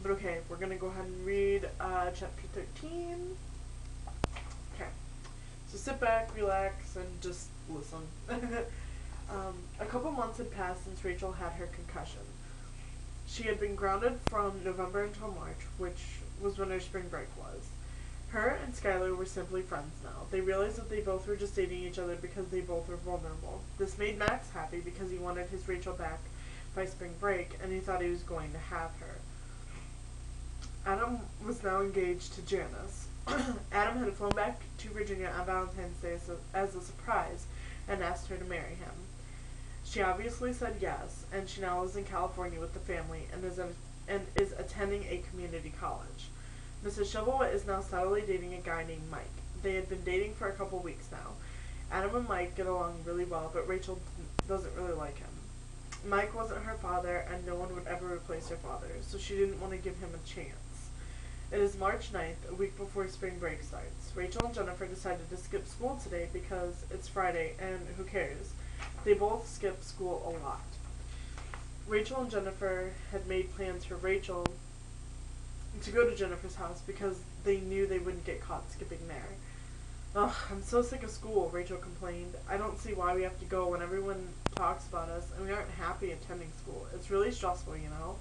But okay, we're gonna go ahead and read chapter 13. Okay, so sit back, relax, and just listen. A couple months had passed since Rachel had her concussion. She had been grounded from November until March, which was when her spring break was. Her and Skylar were simply friends now. They realized that they both were just dating each other because they both were vulnerable. This made Max happy because he wanted his Rachel back by spring break, and he thought he was going to have her. Adam was now engaged to Janice. Adam had flown back to Virginia on Valentine's Day as a surprise and asked her to marry him. She obviously said yes, and she now lives in California with the family and is attending a community college. Mrs. Shovelwit is now steadily dating a guy named Mike. They had been dating for a couple weeks now. Adam and Mike get along really well, but Rachel doesn't really like him. Mike wasn't her father, and no one would ever replace her father, so she didn't want to give him a chance. It is March 9th, a week before spring break starts. Rachel and Jennifer decided to skip school today because it's Friday, and who cares? They both skip school a lot. Rachel and Jennifer had made plans for Rachel to go to Jennifer's house because they knew they wouldn't get caught skipping there. Ugh, I'm so sick of school, Rachel complained. I don't see why we have to go when everyone talks about us and we aren't happy attending school. It's really stressful, you know?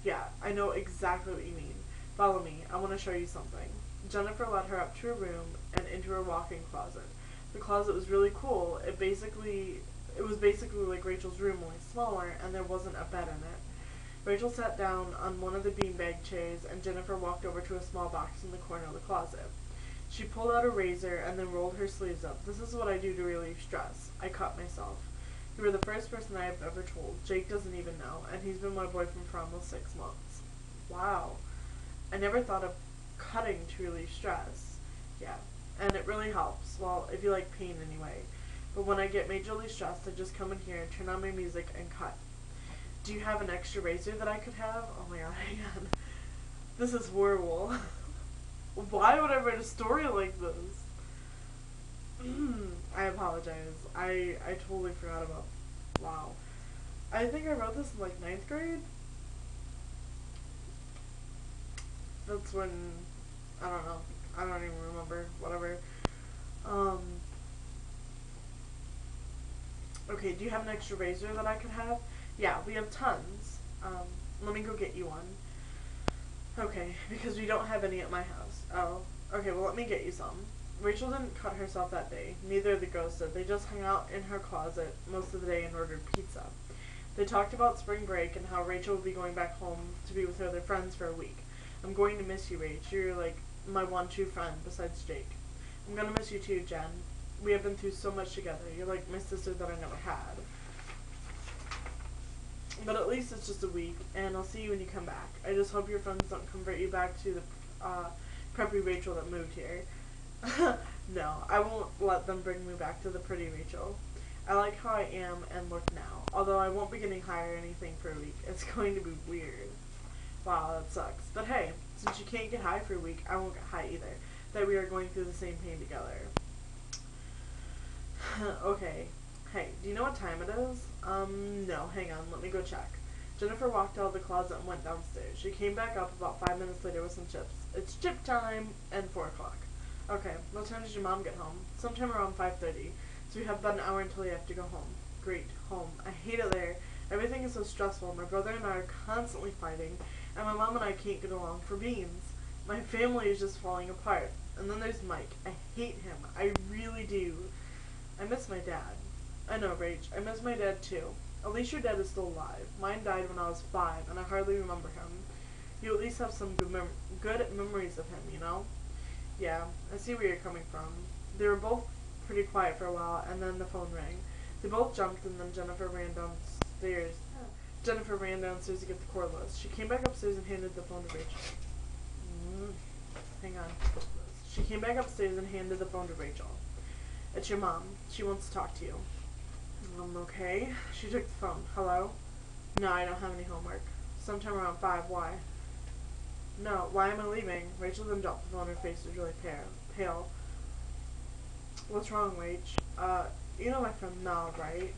Yeah, I know exactly what you mean. Follow me, I want to show you something. Jennifer led her up to her room and into her walk-in closet. The closet was really cool. It was basically like Rachel's room, only smaller, and there wasn't a bed in it. Rachel sat down on one of the beanbag chairs, and Jennifer walked over to a small box in the corner of the closet. She pulled out a razor and then rolled her sleeves up. This is what I do to relieve stress. I cut myself. You were the first person I have ever told. Jake doesn't even know, and he's been my boyfriend for almost 6 months. Wow. I never thought of cutting to relieve stress. Yeah, and it really helps. Well, if you like pain anyway. But when I get majorly stressed, I just come in here and turn on my music and cut. Do you have an extra razor that I could have? Oh my god, hang on. This is horrible. Why would I write a story like this? I apologize. I totally forgot about. Wow. I think I wrote this in like 9th grade. That's when, I don't know. I don't even remember. Whatever. Okay, do you have an extra razor that I could have? Yeah, we have tons. Let me go get you one. Okay, because we don't have any at my house. Oh, okay, well let me get you some. Rachel didn't cut herself that day. Neither of the girls did. They just hung out in her closet most of the day and ordered pizza. They talked about spring break and how Rachel would be going back home to be with her other friends for a week. I'm going to miss you, Rach. You're like my one true friend besides Jake. I'm gonna miss you too, Jen. We have been through so much together. You're like my sister that I never had. But at least it's just a week, and I'll see you when you come back. I just hope your friends don't convert you back to the preppy Rachel that moved here. No, I won't let them bring me back to the pretty Rachel. I like how I am and look now. Although I won't be getting high or anything for a week. It's going to be weird. Wow, that sucks. But hey, since you can't get high for a week, I won't get high either. That we are going through the same pain together. Okay. Hey, do you know what time it is? No, hang on, let me go check. Jennifer walked out of the closet and went downstairs. She came back up about 5 minutes later with some chips. It's chip time, and 4 o'clock. Okay, what time does your mom get home? Sometime around 5:30. So we have about an hour until you have to go home. Great, home. I hate it there. Everything is so stressful. My brother and I are constantly fighting, and my mom and I can't get along for beans. My family is just falling apart. And then there's Mike. I hate him. I really do. I miss my dad. I know, Rach. I miss my dad too. At least your dad is still alive. Mine died when I was 5, and I hardly remember him. You at least have some good memories of him, you know? Yeah, I see where you're coming from. They were both pretty quiet for a while, and then the phone rang. They both jumped, and then Jennifer ran downstairs. Jennifer ran downstairs to get the cordless. She came back upstairs and handed the phone to Rachel. Hang on. She came back upstairs and handed the phone to Rachel. It's your mom. She wants to talk to you. Okay. She took the phone. Hello? No, I don't have any homework. Sometime around 5. Why? No, why am I leaving? Rachel then dropped the phone. Her face was really pale. What's wrong, Rach? You know my friend Mel, right?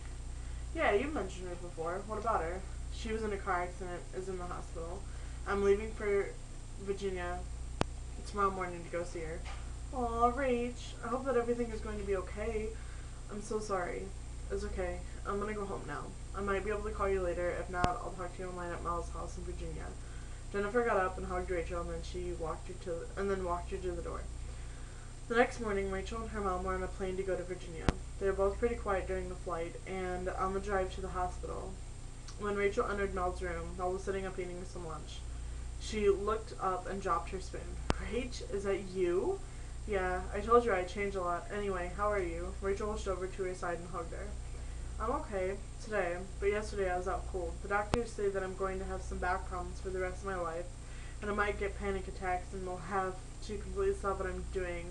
Yeah, you mentioned her before. What about her? She was in a car accident, is in the hospital. I'm leaving for Virginia tomorrow morning to go see her. Aw, Rach, I hope that everything is going to be okay. I'm so sorry. It's okay. I'm gonna go home now. I might be able to call you later. If not, I'll talk to you online at Mel's house in Virginia. Jennifer got up and hugged Rachel, and then walked her to the door. The next morning, Rachel and her mom were on a plane to go to Virginia. They were both pretty quiet during the flight and on the drive to the hospital. When Rachel entered Mel's room, Mel was sitting up eating some lunch. She looked up and dropped her spoon. Rach, is that you? Yeah, I told you I'd change a lot. Anyway, how are you? Rachel rushed over to her side and hugged her. I'm okay today, but yesterday I was out cold. The doctors say that I'm going to have some back problems for the rest of my life, and I might get panic attacks and will have to completely stop what I'm doing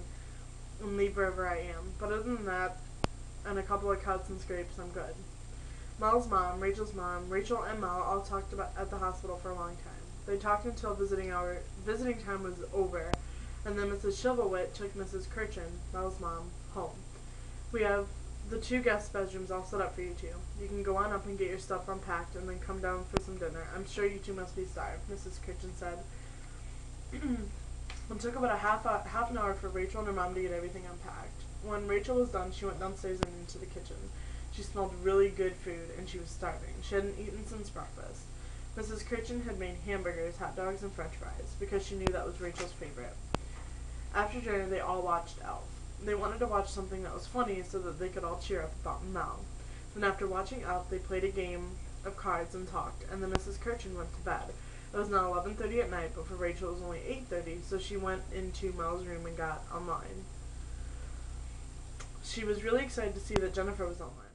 and leave wherever I am. But other than that, and a couple of cuts and scrapes, I'm good. Mel's mom, Rachel's mom, Rachel and Mel all talked about at the hospital for a long time. They talked until visiting time was over, and then Mrs. Chivalwit took Mrs. Kirchen, Mel's mom, home. We have the 2 guest bedrooms all set up for you two. You can go on up and get your stuff unpacked and then come down for some dinner. I'm sure you two must be starved, Mrs. Kirchen said. It took about half an hour for Rachel and her mom to get everything unpacked. When Rachel was done, she went downstairs and into the kitchen. She smelled really good food, and she was starving. She hadn't eaten since breakfast. Mrs. Kirchen had made hamburgers, hot dogs, and french fries, because she knew that was Rachel's favorite. After dinner, they all watched Elf. They wanted to watch something that was funny so that they could all cheer up about Mel. Then after watching Elf, they played a game of cards and talked, and then Mrs. Kirchen went to bed. It was now 11:30 at night, but for Rachel it was only 8:30, so she went into Mel's room and got online. She was really excited to see that Jennifer was online.